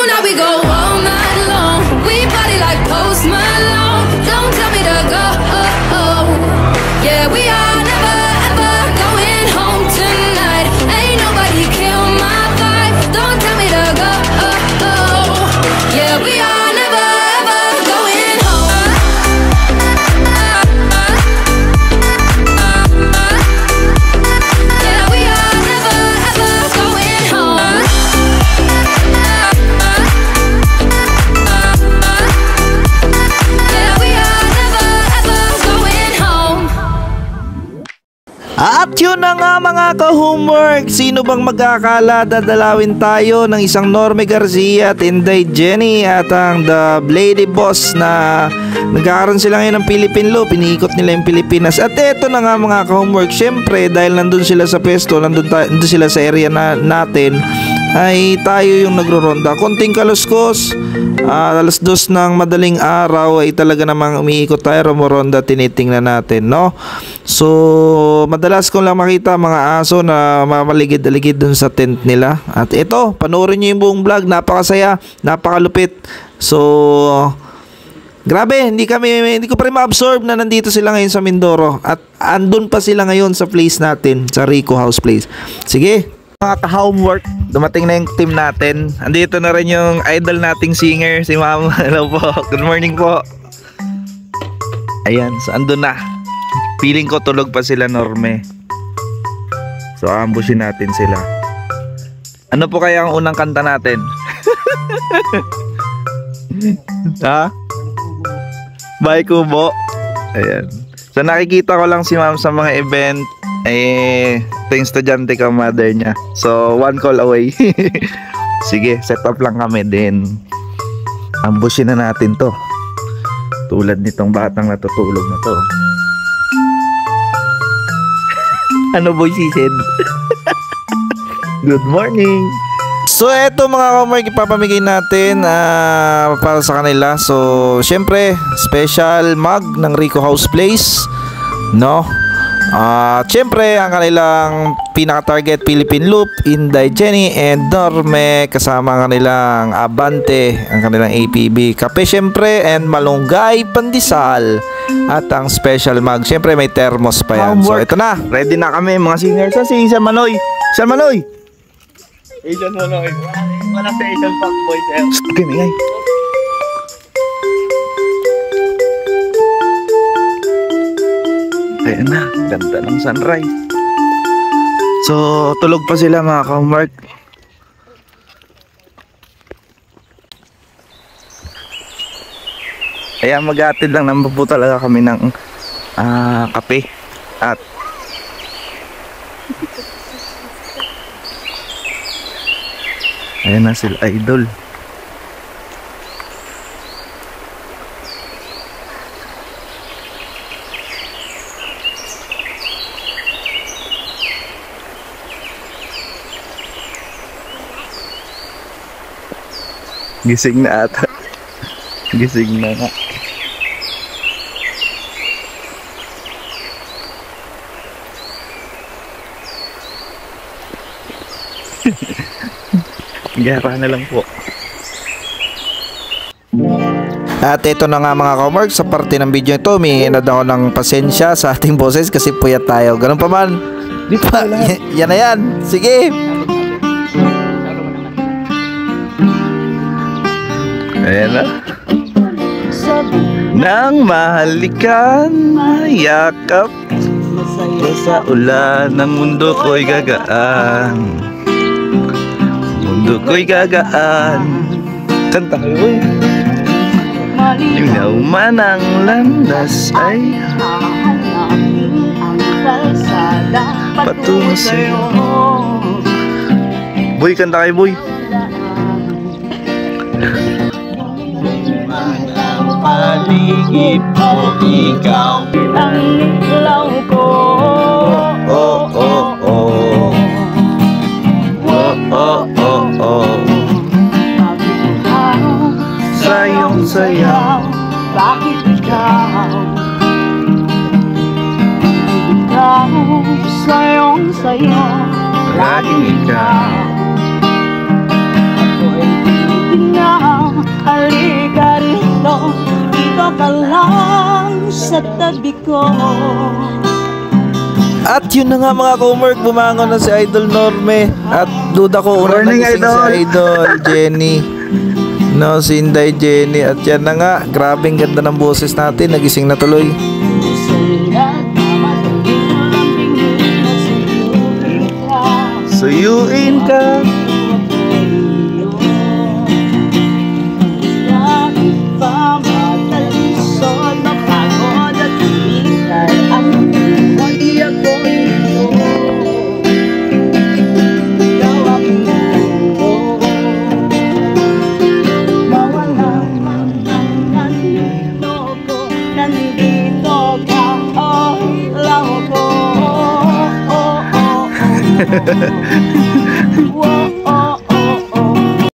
now we go all night long. We party like Post Malone. Don't tell me to go. Yeah, we are never ever going home tonight. Ain't nobody kill my vibe. Don't tell me to go. Yeah, we are never ever going home. Yeah, we are never ever going home. Yeah, we are never ever going home. At yun na nga mga ka-homework, sino bang mag-akala dadalawin tayo ng isang Norme Garcia at Inday Jenny at ang The Lady Boss na nagkakaroon sila ngayon ng Philippine Loop, iniikot nila yung Pilipinas. At eto na nga mga ka-homework, syempre dahil nandun sila sa pwesto, nandun sila sa area natin, ay tayo yung nagro-ronda. Konting kaluskos, alas 2 ng madaling araw ay talaga namang umiikot tayo, rumoronda, tinitingnan natin, no? So madalas ko lang makita mga aso na mamaligid-aligid dun sa tent nila. At ito, panoorin nyo yung buong vlog, napakasaya, napakalupit. So grabe, hindi ko pa rin ma-absorb na nandito sila ngayon sa Mindoro. At andun pa sila ngayon sa place natin, sa Rico House Place. Sige mga ka-homework, dumating na yung team natin. Andito na rin yung idol nating singer, si Ma'am. Hello po, good morning po. Ayan, so andun na. Feeling ko tulog pa sila, Norme. So ambushin natin sila. Ano po kaya ang unang kanta natin? Ha? Bye Kubo. Ayan. So nakikita ko lang si Ma'am sa mga event. Ito yung estudyante ka, mother niya. So one call away. Sige, set up lang kami din. Ambushin na natin to. Tulad nitong batang natutulog na to. Ano boy si Sid? Good morning. So eto mga homework, ipapamigay natin para sa kanila. So syempre special mug ng Rico House Place, no? Syempre ang kanilang pinaka-target Philippine Loop, Inday Jenny and Norme, kasama ang kanilang Abante, ang kanilang APB kape syempre, and malunggay pandesal at ang special mug. Syempre may thermos pa yan. So ito na, ready na kami mga singers. Sa si San Manoy. San Manoy. Asian Manoy. Wala sa Asian fuckboy sir. Okay, mingay. Ayan na, ganda ng sunrise. So tulog pa sila mga ka-homework. Kaya mag-aatid lang naman po talaga kami ng kape at ayan na sila idol. Gising na ata. Gising na nga. Gara na lang po. At ito na nga mga ka-homework, sa parte ng video ito, humingi na daw ng pasensya sa ating boses kasi puyat tayo. Ganun pa man. Di pa, yan na yan. Sige. Ayan na. Nang mahalikan, mayakap sa ulan, ng mundo ko'y gagaan. Mundo ko'y gagaan. Kanta kayo. Linaw man ang landas ay patungo sa'yo. Boy, kanta kayo boy. Paligid mo, ikaw ang ilaw ko. Oh, oh, oh. Oh, oh, oh, oh. Bakit ikaw sayong sayaw? Bakit ikaw? Ikaw sayong sayaw. Laging ikaw. Ako'y tinitingnan halika rito, dito ka lang sa tabi ko. At yun na nga mga ka-homework, bumangon na si Idol Norme. At duda ko, unang Morning, nagising Idol. si Idol Jenny. No, si Inday Jenny. At yan na nga, grabing ganda ng boses natin. Nagising na tuloy. Suyuin ka.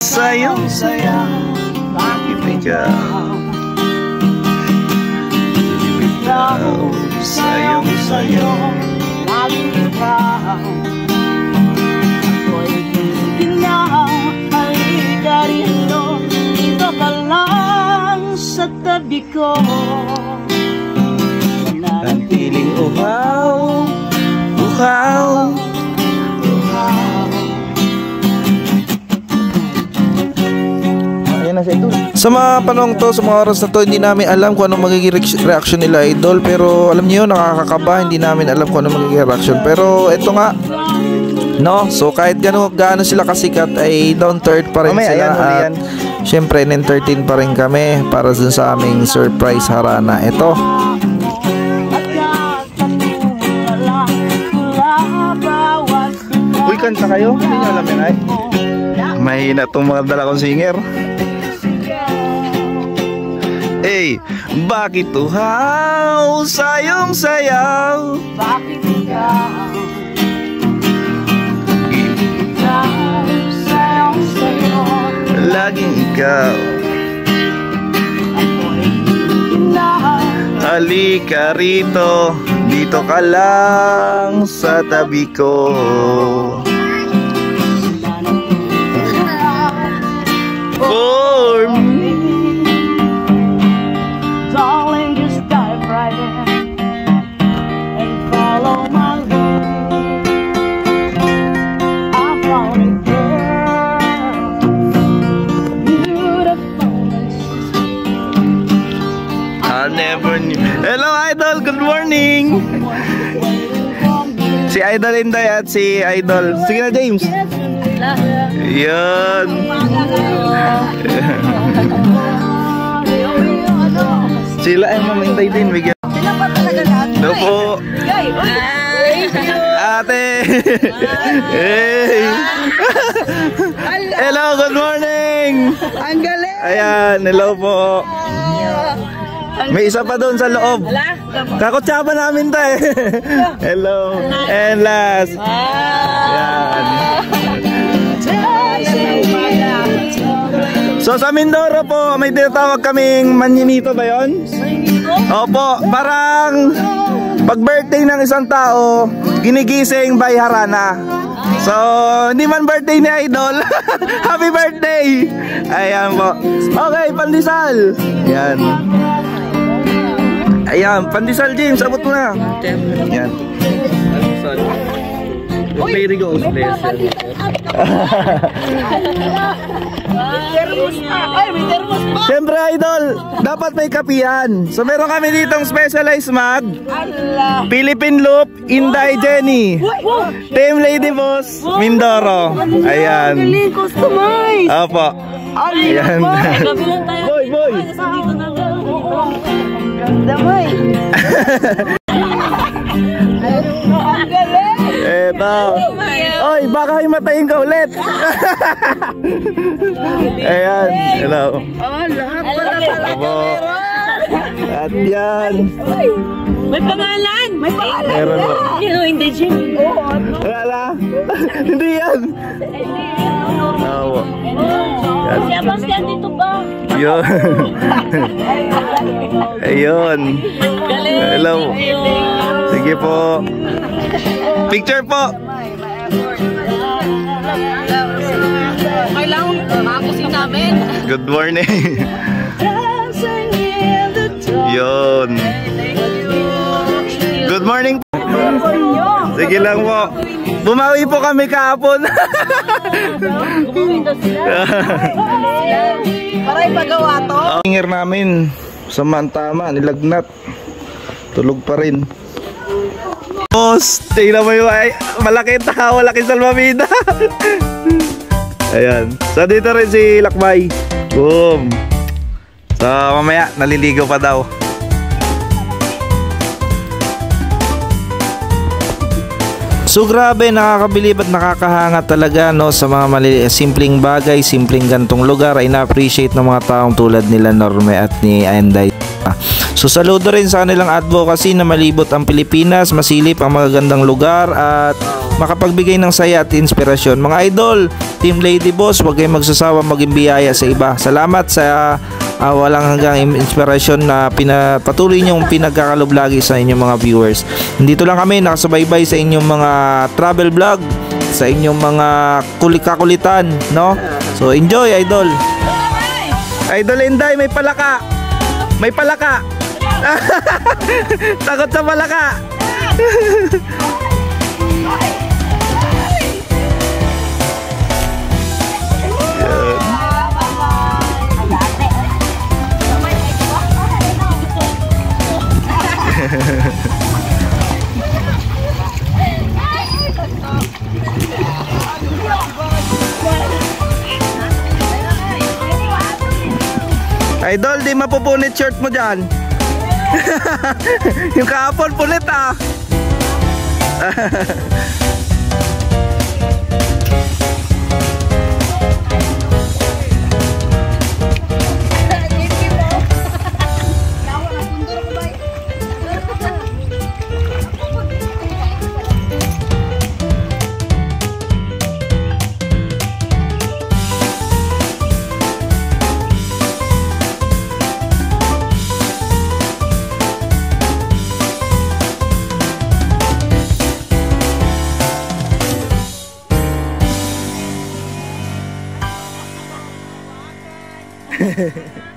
Sayang saya, bakit ikaw? Sayang sayo, laging ikaw. Ako'y tingnan, halika rito, dito ka lang sa tabi ko. Piling uhaw, uhaw. Ayan na si Idol. Sa mga panahon to, sa mga oras na to, hindi namin alam kung anong magiging reaction nila Idol. Pero alam niyo, nakakakaba, hindi namin alam kung anong magiging reaction. Pero eto nga, no? So kahit gaano sila kasikat ay down to earth pa rin Mamaya, sila. ayan, huli At yan. syempre, n-entertain pa rin kami para dun sa aming surprise harana. Eto. Uy, kanta kayo? Hindi nyo alam yan ay? Mahina itong mga dala kong singer. Hey, bakit uhaw sayong sayaw? Bakit ikaw? Ikaw, sayang sayo. Laging ikaw. Ako'y tingnan, Halika rito, dito ka lang sa tabi ko. For me. darling, just dive right in and follow my lead. I found a girl, beautiful and sweet. I never knew. Hello Idol, good morning. Si Idol Inday at si Idol. Sige na James. Yan. Sila ay mamintay din. Bigyan. Sila pa talaga lahat. Hello po. Ate. Hey. Hello, good morning. Ang galing! Ayan, hello po. May isa pa doon sa loob. Kakutsaba namin tayo. Hello. And last. Ayan. So sa Mindoro po, may tinatawag kaming Manyinito ba yun? Opo, parang pag birthday ng isang tao, ginigising by harana. So, hindi man birthday ni Idol. Happy birthday! Ayan po. Okay, pandesal. Ayan. Ayan, pandesal James, abot mo na. Ayan. Very good, Siyempre Idol, dapat may kapihan. So meron kami ditong specialized mug, Philippine Loop, Inday Jenny, Team Lady Boss, Mindoro. Ayan. Customize! Opo. Ayan. Boy, boy. Ganda mo eh. Ang galing! Eto. Oy, baka himatayin ka ulit. Ayan. Hello. Oh, lahat pala talaga Opo. At yan. May pangalan! May pangalan! Meron po. Hindi, Jim. Oo, ano? Wala. Hindi yan. Opo. Yan. Si Abastian dito ba? Yun. Ayun. Hello. Sige po. Picture po. Kailangan makakusin namin. Good morning. dancing in the dark. Yun. Good morning. Sige lang po. Bumawi po kami kahapon. Para ipagawa to. Ingir namin sa Mantama, nilagnat. Tulog pa rin. Boss, tingnan mo yung malaki tao, malaki salmamida. Ayan. So dito rin si Lakbay. Boom. So mamaya naliligo pa daw. So grabe, nakakabilib at nakakahanga talaga no, sa mga simpleng bagay, simpleng gantong lugar ay na-appreciate ng mga taong tulad nila Norme at ni Anday. So saludo rin sa kanilang advocacy na malibot ang Pilipinas, masilip ang magagandang lugar at makapagbigay ng saya at inspirasyon. Mga idol, Team Lady Boss, huwag kayong magsasawa maging biyaya sa iba. Salamat sa walang hanggang inspirasyon na patuloy niyong pinagkakaloob lagi sa inyong mga viewers. Dito lang kami nakasubaybay sa inyong mga travel vlog, sa inyong mga kakulitan, no? So enjoy, idol. Idol Inday, may palaka. May palaka. Takot sa palaka. Idol, di mapupunit shirt mo dyan. Yung kahapon punit ah. Hehehe